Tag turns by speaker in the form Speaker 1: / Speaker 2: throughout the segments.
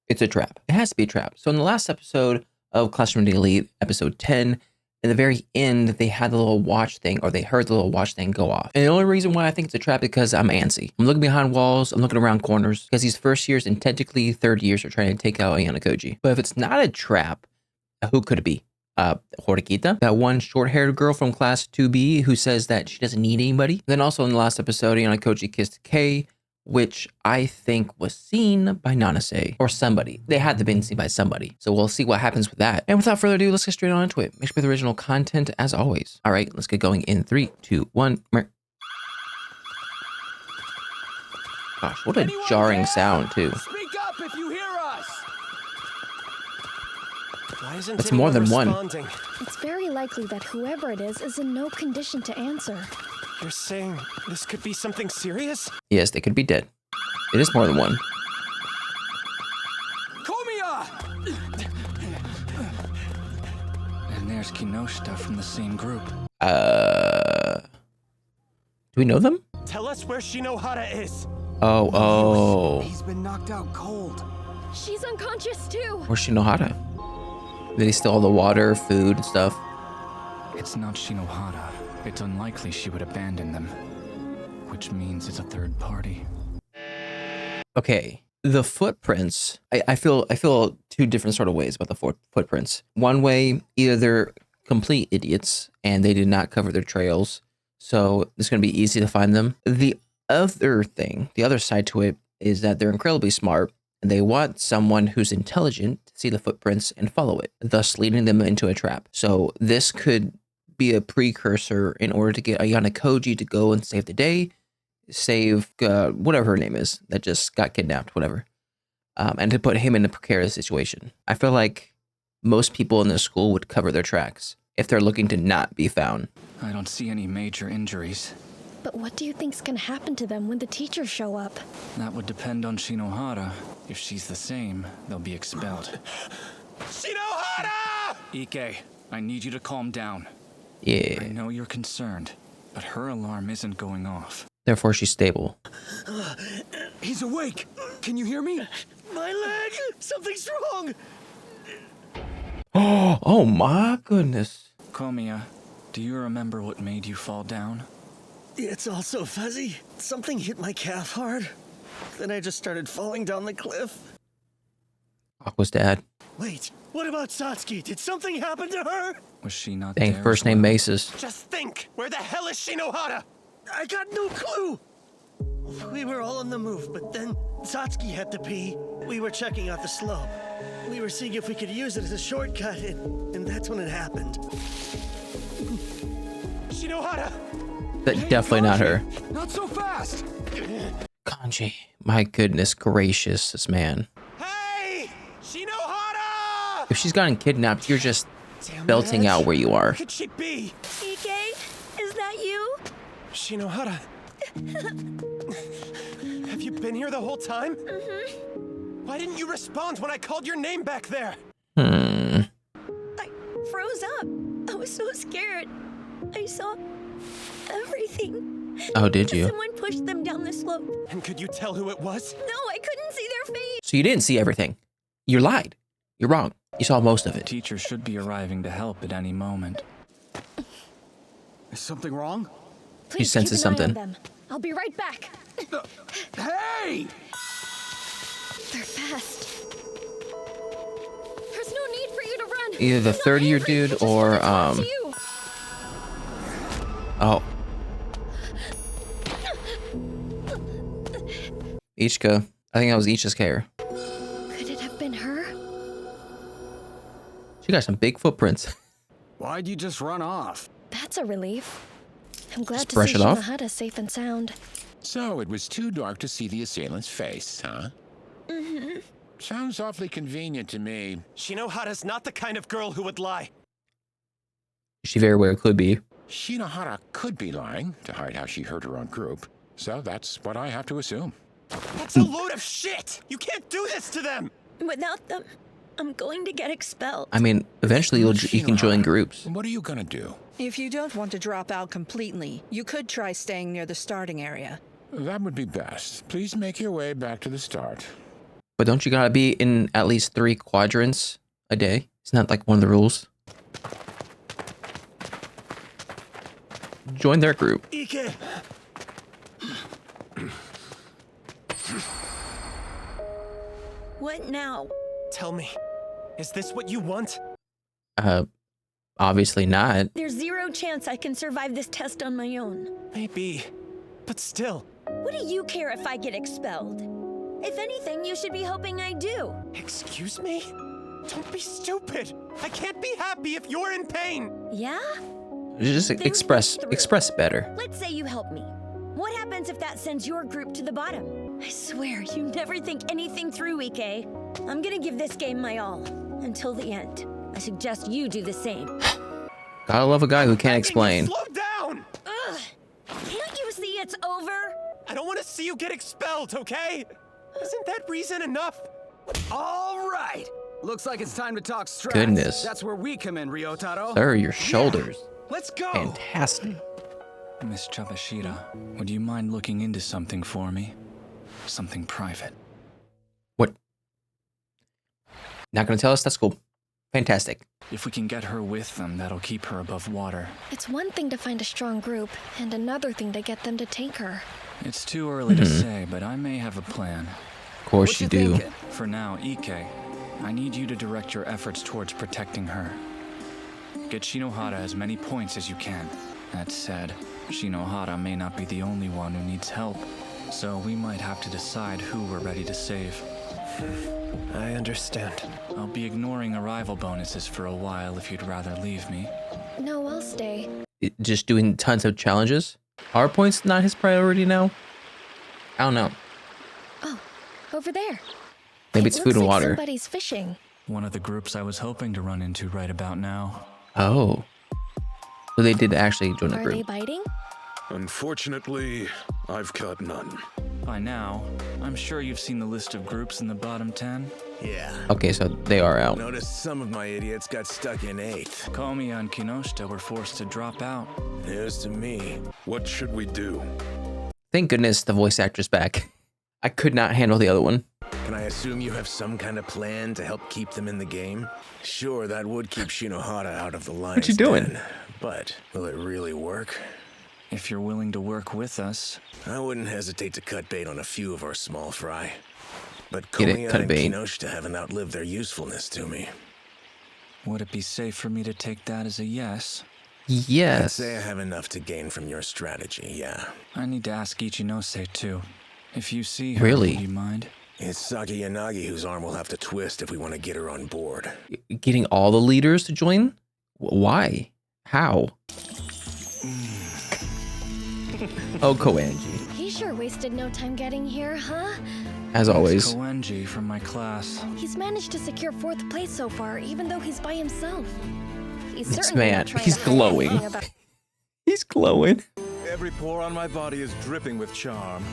Speaker 1: It's a trap. It has to be a trap. So in the last episode of Classroom of the Elite, episode 10, in the very end, they had the little watch thing, or they heard the little watch thing go off. And the only reason why I think it's a trap is because I'm antsy. I'm looking behind walls, I'm looking around corners, because these first years and technically third years are trying to take out Ayano Koji. But if it's not a trap, who could it be? Horikita, that one short-haired girl from class 2B who says that she doesn't need anybody. Then also in the last episode, Ayano Koji kissed Kei, which I think was seen by Nanase or somebody. They had to be seen by somebody. So we'll see what happens with that. And without further ado, let's get straight on into it. Make sure with original content as always. All right, let's get going in 3, 2, 1. Gosh, what a jarring sound too.
Speaker 2: Speak up if you hear us. Why isn't
Speaker 1: That's more than one.
Speaker 3: It's very likely that whoever it is in no condition to answer.
Speaker 2: You're saying this could be something serious?
Speaker 1: Yes, they could be dead. It is more than one.
Speaker 2: Komiya!
Speaker 4: And there's Kinoshita from the same group.
Speaker 1: Do we know them?
Speaker 2: Tell us where Shinohara is.
Speaker 1: Oh.
Speaker 5: He's been knocked out cold.
Speaker 3: She's unconscious too.
Speaker 1: Where's Shinohara? Did they steal all the water, food, and stuff?
Speaker 4: It's not Shinohara. It's unlikely she would abandon them. Which means it's a third party.
Speaker 1: Okay. The footprints, I feel two different sort of ways about the footprints. One way, either they're complete idiots and they did not cover their trails, so it's going to be easy to find them. The other thing, the other side to it, is that they're incredibly smart and they want someone who's intelligent to see the footprints and follow it, thus leading them into a trap. So this could be a precursor in order to get Ayano Koji to go and save the day, save whatever her name is that just got kidnapped, whatever, and to put him in a precarious situation. I feel like most people in this school would cover their tracks if they're looking to not be found.
Speaker 4: I don't see any major injuries.
Speaker 3: But what do you think's gonna happen to them when the teachers show up?
Speaker 4: That would depend on Shinohara. If she's the same, they'll be expelled.
Speaker 2: Shinohara!
Speaker 4: Ike, I need you to calm down.
Speaker 1: Yeah.
Speaker 4: I know you're concerned, but her alarm isn't going off.
Speaker 1: Therefore, she's stable.
Speaker 5: He's awake. Can you hear me?
Speaker 2: My leg! Something's wrong!
Speaker 1: Oh my goodness.
Speaker 4: Komiya, do you remember what made you fall down?
Speaker 6: It's all so fuzzy. Something hit my calf hard. Then I just started falling down the cliff.
Speaker 1: Aqua's dad.
Speaker 6: Wait, what about Satsuki? Did something happen to her?
Speaker 4: Was she not
Speaker 1: Dang,
Speaker 4: there
Speaker 1: first
Speaker 4: as
Speaker 1: name
Speaker 4: well?
Speaker 1: Maces.
Speaker 2: Just think! Where the hell is Shinohara?
Speaker 6: I got no clue. We were all on the move, but then Satsuki had to pee. We were checking out the slope. We were seeing if we could use it as a shortcut, and that's when it happened.
Speaker 2: Shinohara!
Speaker 1: Definitely not her.
Speaker 5: Not so fast.
Speaker 1: Kanji. My goodness gracious, this man.
Speaker 2: Hey! Shinohara!
Speaker 1: If she's gotten kidnapped, you're just
Speaker 2: Damn
Speaker 1: belting
Speaker 2: it.
Speaker 1: out where you are.
Speaker 2: Where could she be?
Speaker 3: Ike, is that you?
Speaker 2: Shinohara. Have you been here the whole time? Mm-hmm. Why didn't you respond when I called your name back there?
Speaker 1: Hmm.
Speaker 3: I froze up. I was so scared. I saw everything.
Speaker 1: Oh, did you?
Speaker 3: Someone pushed them down the slope.
Speaker 2: And could you tell who it was?
Speaker 3: No, I couldn't see their face.
Speaker 1: So you didn't see everything. You lied. You're wrong. You saw most of
Speaker 4: The
Speaker 1: it.
Speaker 4: teacher should be arriving to help at any moment.
Speaker 5: Is something wrong?
Speaker 3: Please
Speaker 1: senses
Speaker 3: keep an eye on
Speaker 1: something.
Speaker 3: them. I'll be right back.
Speaker 5: Hey!
Speaker 3: They're fast. There's no need for you to run.
Speaker 1: Either the
Speaker 3: I'm not
Speaker 1: third-year
Speaker 3: angry. I
Speaker 1: dude
Speaker 3: just
Speaker 1: or,
Speaker 3: wanna talk to you.
Speaker 1: Oh. Ichika. I think that was Ichi's care.
Speaker 3: Could it have been her?
Speaker 1: She got some big footprints.
Speaker 5: Why'd you just run off?
Speaker 3: That's a relief. I'm glad
Speaker 1: Just
Speaker 3: to
Speaker 1: brush
Speaker 3: see
Speaker 1: it off?
Speaker 3: Shinohara safe and sound.
Speaker 7: So it was too dark to see the assailant's face, huh? Mm-hmm. Sounds awfully convenient to me.
Speaker 2: Shinohara's not the kind of girl who would lie.
Speaker 1: She very well could be.
Speaker 7: Shinohara could be lying to hide how she hurt her own group. So that's what I have to assume.
Speaker 2: That's a load of shit! You can't do this to them!
Speaker 3: Without them, I'm going to get expelled.
Speaker 1: I mean, eventually you can join groups.
Speaker 7: What are you gonna do?
Speaker 8: If you don't want to drop out completely, you could try staying near the starting area.
Speaker 7: That would be best. Please make your way back to the start.
Speaker 1: But don't you gotta be in at least 3 quadrants a day? It's not like one of the rules. Join their group.
Speaker 6: Ike!
Speaker 3: What now?
Speaker 2: Tell me, is this what you want?
Speaker 1: Obviously not.
Speaker 3: There's zero chance I can survive this test on my own.
Speaker 2: Maybe, but still.
Speaker 3: What do you care if I get expelled? If anything, you should be hoping I do.
Speaker 2: Excuse me? Don't be stupid. I can't be happy if you're in pain.
Speaker 3: Yeah?
Speaker 1: Just
Speaker 3: Think
Speaker 1: express
Speaker 3: this through.
Speaker 1: express better.
Speaker 3: Let's say you help me. What happens if that sends your group to the bottom? I swear, you never think anything through, Ike. I'm gonna give this game my all. Until the end. I suggest you do the same.
Speaker 1: Gotta love a guy who can't
Speaker 2: Begging you,
Speaker 1: explain.
Speaker 2: Slow down!
Speaker 3: Ugh! Can't you see it's over?
Speaker 2: I don't want to see you get expelled, okay? Isn't that reason enough?
Speaker 5: All right. Looks like it's time to talk strats.
Speaker 1: Goodness.
Speaker 5: That's where we come in, Ryotaro.
Speaker 1: Sir, your shoulders.
Speaker 5: Let's go.
Speaker 1: Fantastic.
Speaker 4: Miss Chabashida, would you mind looking into something for me? Something private.
Speaker 1: What? Not gonna tell us? That's cool. Fantastic.
Speaker 4: If we can get her with them, that'll keep her above water.
Speaker 9: It's one thing to find a strong group, and another thing to get them to take her.
Speaker 4: It's too early to say, but I may have a plan.
Speaker 1: Of course
Speaker 5: What
Speaker 1: you
Speaker 5: you
Speaker 1: do.
Speaker 5: thinking?
Speaker 4: For now, Ike, I need you to direct your efforts towards protecting her. Get Shinohara as many points as you can. That said, Shinohara may not be the only one who needs help, so we might have to decide who we're ready to save.
Speaker 2: I understand.
Speaker 4: I'll be ignoring arrival bonuses for a while if you'd rather leave me.
Speaker 9: No, I'll stay.
Speaker 1: Just doing tons of challenges. Are points not his priority now? I don't know.
Speaker 9: Oh, over there.
Speaker 1: Maybe
Speaker 9: It
Speaker 1: it's
Speaker 9: looks
Speaker 1: food and
Speaker 9: like
Speaker 1: water.
Speaker 9: Somebody's fishing.
Speaker 4: One of the groups I was hoping to run into right about now.
Speaker 1: Oh. So they did actually join the
Speaker 9: Are they
Speaker 1: group.
Speaker 9: biting?
Speaker 10: Unfortunately, I've caught none.
Speaker 4: By now, I'm sure you've seen the list of groups in the bottom 10.
Speaker 11: Yeah.
Speaker 1: Okay, so they are out.
Speaker 11: Noticed some of my idiots got stuck in 8th.
Speaker 4: Komiya and Kinoshita were forced to drop out.
Speaker 11: News to me.
Speaker 10: What should we do?
Speaker 1: Thank goodness the voice actor's back. I could not handle the other one.
Speaker 11: Can I assume you have some kind of plan to help keep them in the game? Sure, that would keep Shinohara out of the lion's
Speaker 1: What you doing?
Speaker 11: den, but will it really work?
Speaker 4: If you're willing to work with us,
Speaker 11: I wouldn't hesitate to cut bait on a few of our small fry. But
Speaker 1: Get it,
Speaker 11: Komiya
Speaker 1: cut
Speaker 11: and
Speaker 1: bait.
Speaker 11: Kinoshita haven't outlived their usefulness to me.
Speaker 4: would it be safe for me to take that as a yes?
Speaker 11: I'd
Speaker 1: Yes.
Speaker 11: say I have enough to gain from your strategy, yeah.
Speaker 4: I need to ask Ichinose too. If you see her,
Speaker 1: Really?
Speaker 4: would you mind?
Speaker 11: It's Saki Yanagi whose arm will have to twist if we want to get her on board.
Speaker 1: Getting all the leaders to join? Why? How? Oh, Koanji.
Speaker 9: He sure wasted no time getting here, huh?
Speaker 1: As always.
Speaker 4: Koenji from my class.
Speaker 9: He's managed to secure 4th place so far, even though he's by himself. He's
Speaker 1: This
Speaker 9: certainly
Speaker 1: man,
Speaker 9: not trying
Speaker 1: he's
Speaker 9: to hide
Speaker 1: glowing.
Speaker 9: anything about-
Speaker 1: He's glowing.
Speaker 10: Every pore on my body is dripping with charm.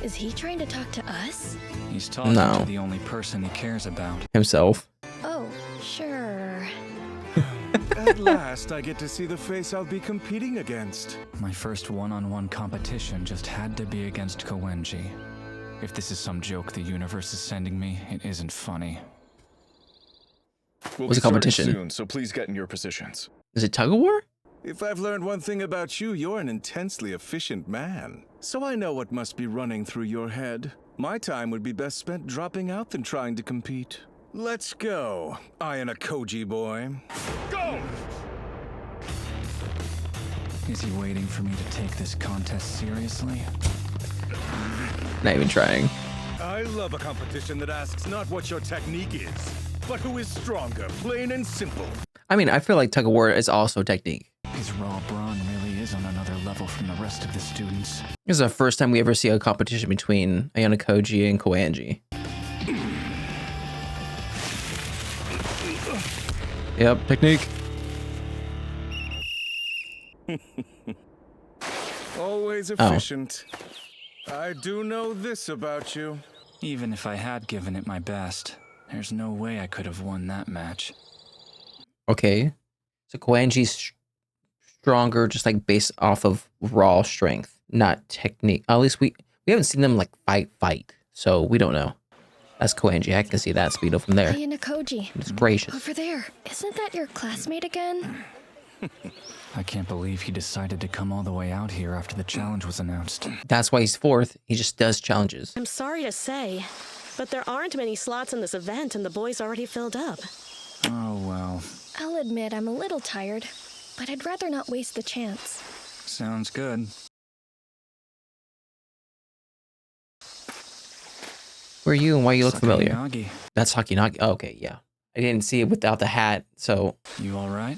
Speaker 9: Is he trying to talk to us?
Speaker 4: He's talking
Speaker 1: No.
Speaker 4: to the only person he cares about.
Speaker 1: Himself.
Speaker 9: Oh, sure.
Speaker 10: At last, I get to see the face I'll be competing against.
Speaker 4: My first one-on-one competition just had to be against Koenji. If this is some joke the universe is sending me, it isn't funny.
Speaker 10: We'll
Speaker 1: What's
Speaker 10: be
Speaker 1: the competition?
Speaker 10: starting soon, so please get in your positions.
Speaker 1: Is it tug of war?
Speaker 10: If I've learned one thing about you, you're an intensely efficient man. So I know what must be running through your head. My time would be best spent dropping out than trying to compete. Let's go, Ayanokoji boy. Go!
Speaker 4: Is he waiting for me to take this contest seriously?
Speaker 1: Not even trying.
Speaker 10: I love a competition that asks not what your technique is, but who is stronger, plain and simple.
Speaker 1: I mean, I feel like tug of war is also technique.
Speaker 4: His raw brawn really is on another level from the rest of the students.
Speaker 1: This is the first time we ever see a competition between Ayano Koji and Koanji. Yep, technique.
Speaker 10: Always efficient. I do know this about you.
Speaker 4: Even if I had given it my best, there's no way I could have won that match.
Speaker 1: Okay. So Koanji's stronger just like based off of raw strength, not technique. At least we haven't seen them like fight. So we don't know. That's Koenji. I can see that Speedo from there.
Speaker 9: Ayano Koji.
Speaker 1: It's gracious.
Speaker 9: Over there. Isn't that your classmate again?
Speaker 4: I can't believe he decided to come all the way out here after the challenge was announced.
Speaker 1: That's why he's fourth. He just does challenges.
Speaker 12: I'm sorry to say, but there aren't many slots in this event and the boys already filled up.
Speaker 4: Oh, well.
Speaker 9: I'll admit I'm a little tired, but I'd rather not waste the chance.
Speaker 4: Sounds good.
Speaker 1: Who are you and why you look familiar?
Speaker 4: Sakinagi.
Speaker 1: That's Sakinagi. Oh, okay, yeah. I didn't see it without the hat, so...
Speaker 4: You all right?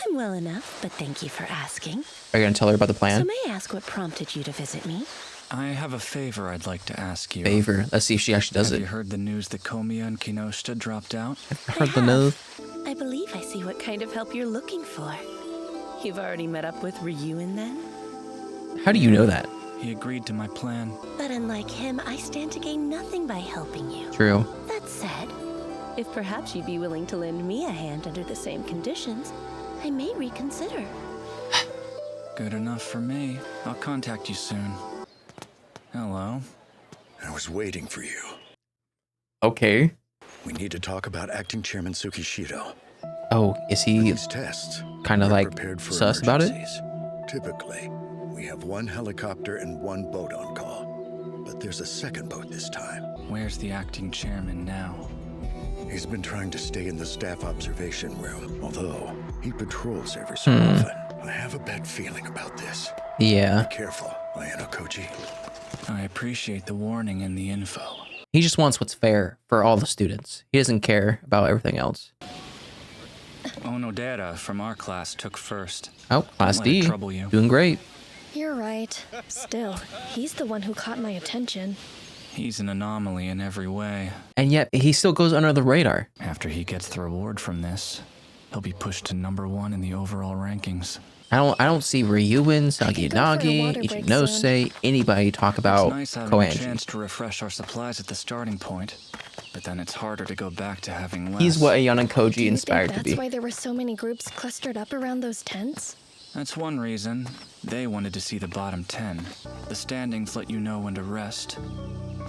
Speaker 12: I'm well enough, but thank you for asking.
Speaker 1: Are you going to tell her about the plan?
Speaker 12: So may I ask what prompted you to visit me?
Speaker 4: I have a favor I'd like to ask you.
Speaker 1: Favor? Let's see if she actually does
Speaker 4: Have
Speaker 1: it.
Speaker 4: you heard the news that Komiya and Kinoshita dropped out?
Speaker 1: I heard the news.
Speaker 12: I believe I see what kind of help you're looking for. You've already met up with Ryuen then?
Speaker 1: How do you know that?
Speaker 4: He agreed to my plan.
Speaker 12: But unlike him, I stand to gain nothing by helping you.
Speaker 1: True.
Speaker 12: That said, if perhaps you'd be willing to lend me a hand under the same conditions, I may reconsider.
Speaker 4: Good enough for me. I'll contact you soon. Hello.
Speaker 13: I was waiting for you.
Speaker 1: Okay.
Speaker 13: We need to talk about Acting Chairman Tsukishiro.
Speaker 1: Oh, is he
Speaker 13: These tests
Speaker 1: kind of
Speaker 13: are
Speaker 1: like
Speaker 13: prepared for
Speaker 1: sus about it?
Speaker 13: emergencies. Typically, we have one helicopter and one boat on call. But there's a second boat this time.
Speaker 4: Where's the acting chairman now?
Speaker 13: He's been trying to stay in the staff observation room, although he patrols every so often. I have a bad feeling about this.
Speaker 1: Yeah.
Speaker 13: Be careful, Ayano Koji.
Speaker 4: I appreciate the warning and the info.
Speaker 1: He just wants what's fair for all the students. He doesn't care about everything else.
Speaker 4: Onodera from our class took first.
Speaker 1: Oh, Class
Speaker 4: Don't let it
Speaker 1: D.
Speaker 4: trouble you.
Speaker 1: Doing great.
Speaker 9: You're right. Still, he's the one who caught my attention.
Speaker 4: He's an anomaly in every way.
Speaker 1: And yet, he still goes under the radar.
Speaker 4: After he gets the reward from this, he'll be pushed to #1 in the overall rankings.
Speaker 1: I don't see Ryuen, Sakinagi, Ichinose, anybody talk about
Speaker 4: It's nice having a
Speaker 1: Koenji.
Speaker 4: chance to refresh our supplies at the starting point, but then it's harder to go back to having less.
Speaker 1: He's what Ayano Koji
Speaker 9: Do you
Speaker 1: inspired
Speaker 9: think
Speaker 1: to be.
Speaker 9: that's why there were so many groups clustered up around those tents?
Speaker 4: That's one reason. They wanted to see the bottom 10. The standings let you know when to rest,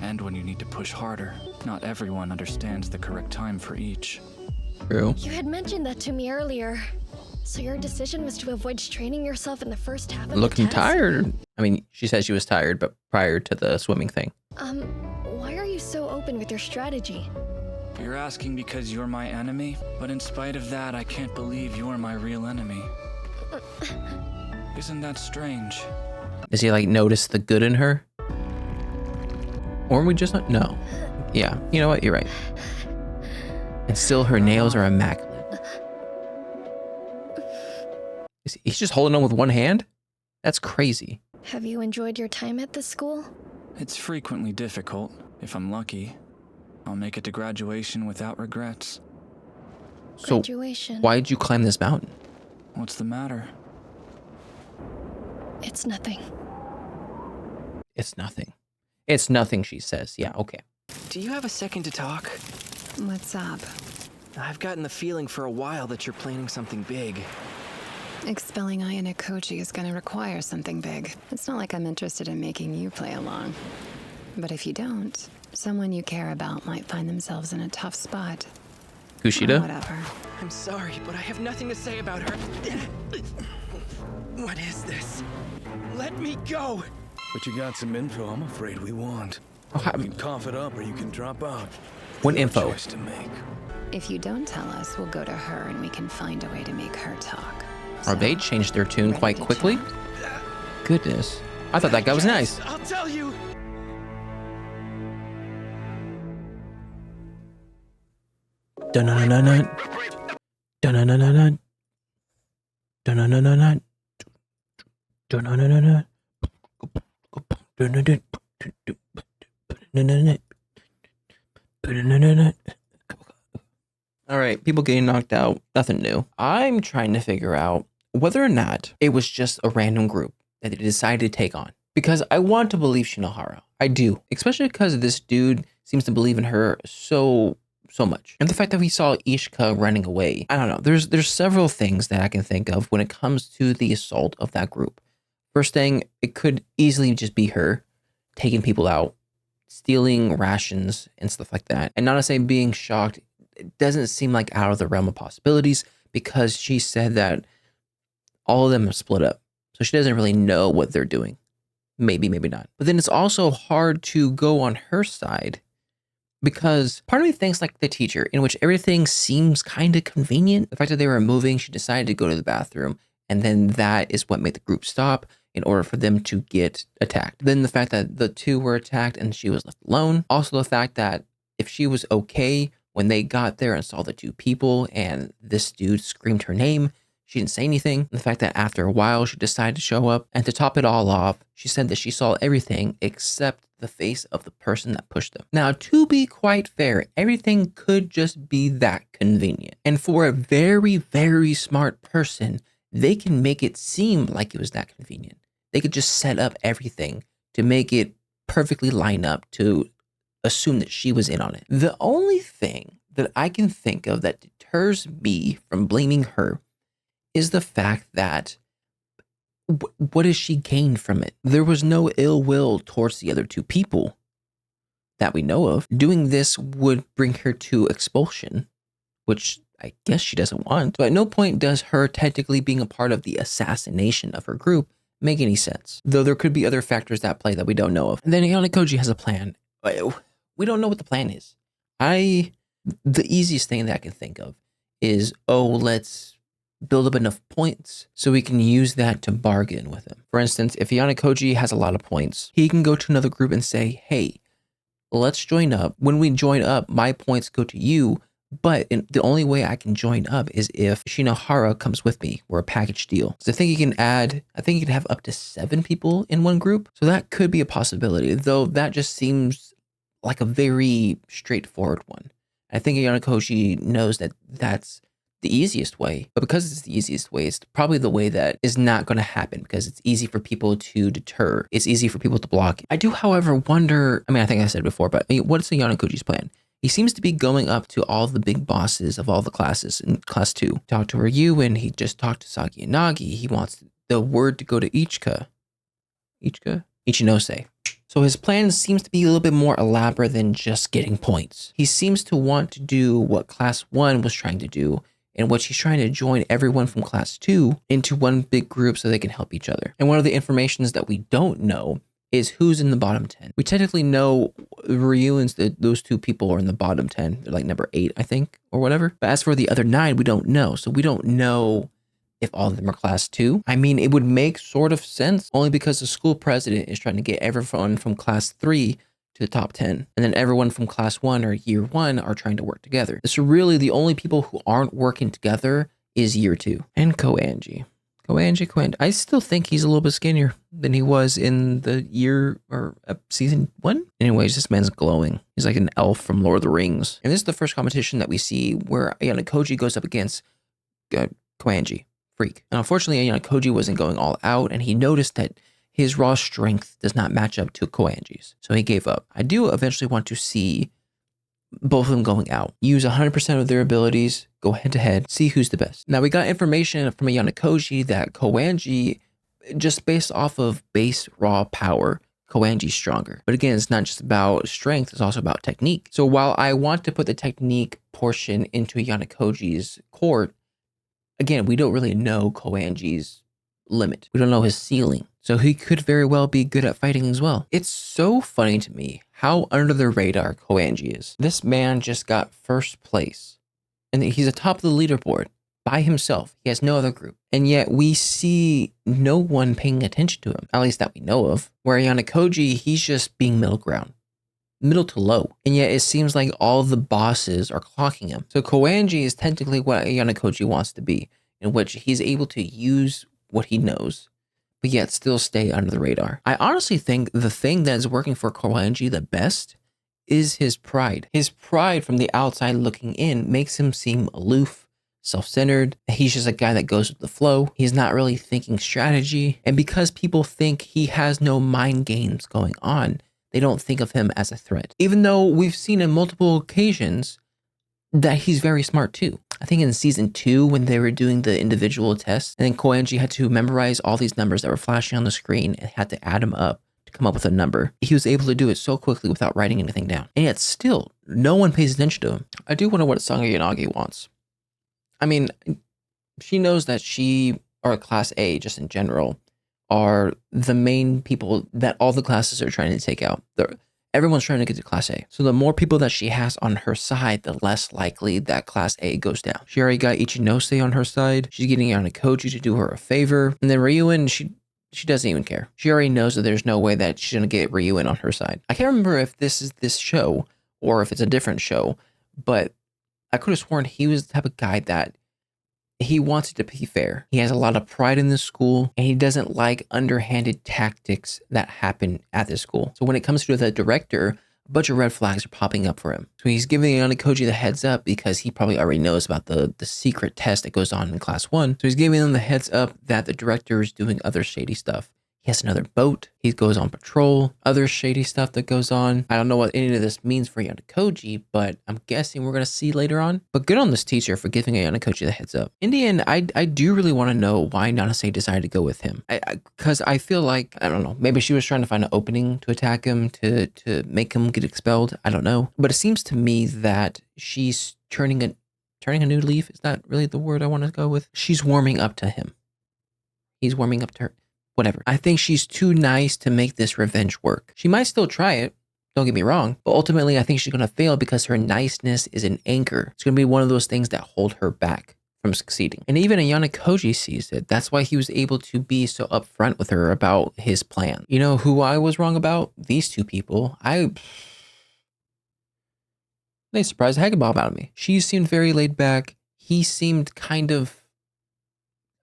Speaker 4: and when you need to push harder. Not everyone understands the correct time for each.
Speaker 1: True.
Speaker 9: You had mentioned that to me earlier. So your decision was to avoid straining yourself in the first half of
Speaker 1: Looking
Speaker 9: the test?
Speaker 1: tired. I mean, she said she was tired, but prior to the swimming thing.
Speaker 9: Why are you so open with your strategy?
Speaker 4: You're asking because you're my enemy, but in spite of that, I can't believe you're my real enemy. Isn't that strange?
Speaker 1: Does he like notice the good in her? Or we just not? No. Yeah, you know what? You're right. And still, her nails are immaculate. He's just holding on with one hand? That's crazy.
Speaker 9: Have you enjoyed your time at this school?
Speaker 4: It's frequently difficult. If I'm lucky, I'll make it to graduation without regrets.
Speaker 1: So,
Speaker 9: Graduation.
Speaker 1: why'd you climb this mountain?
Speaker 4: What's the matter?
Speaker 9: It's nothing.
Speaker 1: It's nothing. It's nothing, she says. Yeah, okay.
Speaker 14: Do you have a second to talk?
Speaker 15: What's up?
Speaker 14: I've gotten the feeling for a while that you're planning something big.
Speaker 15: Expelling Ayano Koji is going to require something big. It's not like I'm interested in making you play along. But if you don't, someone you care about might find themselves in a tough spot.
Speaker 1: Kushida?
Speaker 15: Or whatever.
Speaker 14: I'm sorry, but I have nothing to say about her. What is this? Let me go!
Speaker 10: But you got some info I'm afraid we want. You can cough it up or you can drop out.
Speaker 1: What
Speaker 10: You have a
Speaker 1: info?
Speaker 10: choice to make.
Speaker 15: If you don't tell us, we'll go to her and we can find a way to make her talk.
Speaker 1: Or they changed their tune quite quickly? Goodness. I thought that guy was nice.
Speaker 6: I'll tell you.
Speaker 1: Dun-dun-dun-dun. Dun-dun-dun-dun. Dun-dun-dun-dun. Dun-dun-dun-dun. Dun-dun-dun-dun. All right, people getting knocked out, nothing new. I'm trying to figure out whether or not it was just a random group that they decided to take on. Because I want to believe Shinohara. I do. Especially because this dude seems to believe in her so much. And the fact that we saw Ishika running away. I don't know. There's several things that I can think of when it comes to the assault of that group. First thing, it could easily just be her taking people out stealing rations and stuff like that. And not to say being shocked, it doesn't seem like out of the realm of possibilities, because she said that all of them have split up. So she doesn't really know what they're doing. Maybe, maybe not. But then it's also hard to go on her side, because part of me thinks like the teacher, in which everything seems kind of convenient. The fact that they were moving, she decided to go to the bathroom, and then that is what made the group stop in order for them to get attacked. Then the fact that the two were attacked and she was left alone. Also the fact that if she was okay when they got there and saw the two people and this dude screamed her name, she didn't say anything. And the fact that after a while she decided to show up, and to top it all off, she said that she saw everything except the face of the person that pushed them. Now, to be quite fair, everything could just be that convenient. And for a very, very smart person, they can make it seem like it was that convenient. They could just set up everything to make it perfectly line up to assume that she was in on it. The only thing that I can think of that deters me from blaming her is the fact that what does she gain from it? There was no ill will towards the other two people that we know of. Doing this would bring her to expulsion, which I guess she doesn't want. But at no point does her technically being a part of the assassination of her group make any sense. Though there could be other factors at play that we don't know of. And then Ayano Koji has a plan. We don't know what the plan is. The easiest thing that I can think of is, let's build up enough points so we can use that to bargain with him. For instance, if Ayano Koji has a lot of points, he can go to another group and say, hey, let's join up. When we join up, my points go to you, but the only way I can join up is if Shinohara comes with me. We're a package deal. So I think you can have up to 7 people in one group. So that could be a possibility, though that just seems like a very straightforward one. I think Ayano Koji knows that that's the easiest way, but because it's the easiest way, it's probably the way that is not going to happen, because it's easy for people to deter. It's easy for people to block. I do, however, wonder, I think I said before, but what's Ayano Koji's plan? He seems to be going up to all the big bosses of all the classes in class 2. Talked to Ryu, and he just talked to Saki and Nagi. He wants the word to go to Ichinose. So his plan seems to be a little bit more elaborate than just getting points. He seems to want to do what class 1 was trying to do, in which he's trying to join everyone from class 2 into one big group so they can help each other. And one of the informations that we don't know is who's in the bottom 10. We technically know Ryu and those 2 people are in the bottom 10. They're like number 8, I think, or whatever. But as for the other 9, we don't know. So we don't know if all of them are class 2. It would make sort of sense, only because the school president is trying to get everyone from class 3 to the top 10. And then everyone from class 1 or year 1 are trying to work together. So really the only people who aren't working together is year 2. And Koanji. I still think he's a little bit skinnier than he was in the year or season 1. Anyways, this man's glowing. He's like an elf from Lord of the Rings. And this is the first competition that we see where Ayano Koji goes up against Koanji. Freak. And unfortunately, Ayano Koji wasn't going all out, and he noticed that his raw strength does not match up to Koanji's. So he gave up. I do eventually want to see both of them going out. Use 100% of their abilities, go head to head, see who's the best. Now we got information from Ayano Koji that Koanji, just based off of base raw power, Koanji's stronger. But again, it's not just about strength, it's also about technique. So while I want to put the technique portion into Ayano Koji's court, again, we don't really know Koanji's limit. We don't know his ceiling. So he could very well be good at fighting as well. It's so funny to me how under the radar Koanji is. This man just got first place, and he's atop of the leaderboard by himself. He has no other group. And yet we see no one paying attention to him, at least that we know of. Where Ayano Koji, he's just being middle ground. Middle to low. And yet it seems like all the bosses are clocking him. So Koanji is technically what Ayano Koji wants to be, in which he's able to use what he knows, but yet still stay under the radar. I honestly think the thing that is working for Koanji the best is his pride. His pride from the outside looking in makes him seem aloof, self-centered. He's just a guy that goes with the flow. He's not really thinking strategy. And because people think he has no mind games going on, they don't think of him as a threat. Even though we've seen in multiple occasions that he's very smart too. I think in season 2, when they were doing the individual tests, and then Koanji had to memorize all these numbers that were flashing on the screen and had to add them up to come up with a number. He was able to do it so quickly without writing anything down. And yet still, no one pays attention to him. I do wonder what Sanga wants. I mean, she knows that she, or Class A just in general, are the main people that all the classes are trying to take out. Everyone's trying to get to Class A. So the more people that she has on her side, the less likely that Class A goes down. She already got Ichinose on her side. She's getting Yanakoji to do her a favor. And then Ryuen, she doesn't even care. She already knows that there's no way that she's going to get Ryuen on her side. I can't remember if this is this show or if it's a different show, but I could have sworn he was the type of guy that he wants it to be fair. He has a lot of pride in this school, and he doesn't like underhanded tactics that happen at this school. So when it comes to the director, a bunch of red flags are popping up for him. So he's giving Yanakoji the heads up because he probably already knows about the secret test that goes on in Class 1. So he's giving them the heads up that the director is doing other shady stuff. He has another boat. He goes on patrol. Other shady stuff that goes on. I don't know what any of this means for Yanakoji, but I'm guessing we're going to see later on. But good on this teacher for giving Yanakoji the heads up. In the end, I do really want to know why Nanase decided to go with him. Because I feel like, I don't know, maybe she was trying to find an opening to attack him, to make him get expelled. I don't know. But it seems to me that she's turning a new leaf. Is that really the word I want to go with? She's warming up to him. He's warming up to her. Whatever. I think she's too nice to make this revenge work. She might still try it, don't get me wrong, but ultimately I think she's going to fail because her niceness is an anchor. It's going to be one of those things that hold her back from succeeding. And even Yanakoji sees it. That's why he was able to be so upfront with her about his plan. You know who I was wrong about? These two people. They surprised the heck about me. She seemed very laid back. He seemed kind of,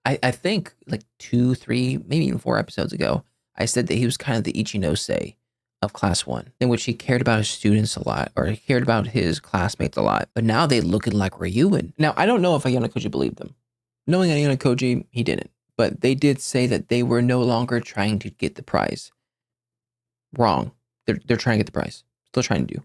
Speaker 1: I think like 2, 3, maybe even 4 episodes ago, I said that he was kind of the Ichinose of Class 1, in which he cared about his students a lot, or he cared about his classmates a lot. But now they looking like Ryuen. Now, I don't know if Yanakoji believed them. Knowing Yanakoji, he didn't. But they did say that they were no longer trying to get the prize. Wrong. They're trying to get the prize. Still trying to do.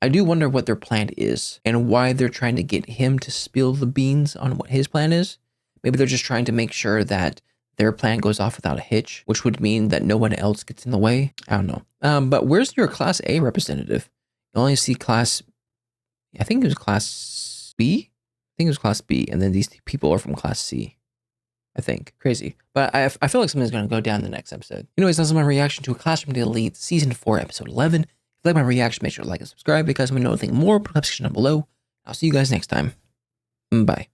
Speaker 1: I do wonder what their plan is, and why they're trying to get him to spill the beans on what his plan is. Maybe they're just trying to make sure that their plan goes off without a hitch, which would mean that no one else gets in the way. I don't know. But where's your Class A representative? You only see Class, I think it was Class B? I think it was Class B, and then these people are from Class C. I think. Crazy. But I feel like something's going to go down in the next episode. Anyways, that's my reaction to A Classroom to Elite Season 4, Episode 11. If you like my reaction, make sure to like and subscribe because we know anything more. Put up section down below. I'll see you guys next time. Bye.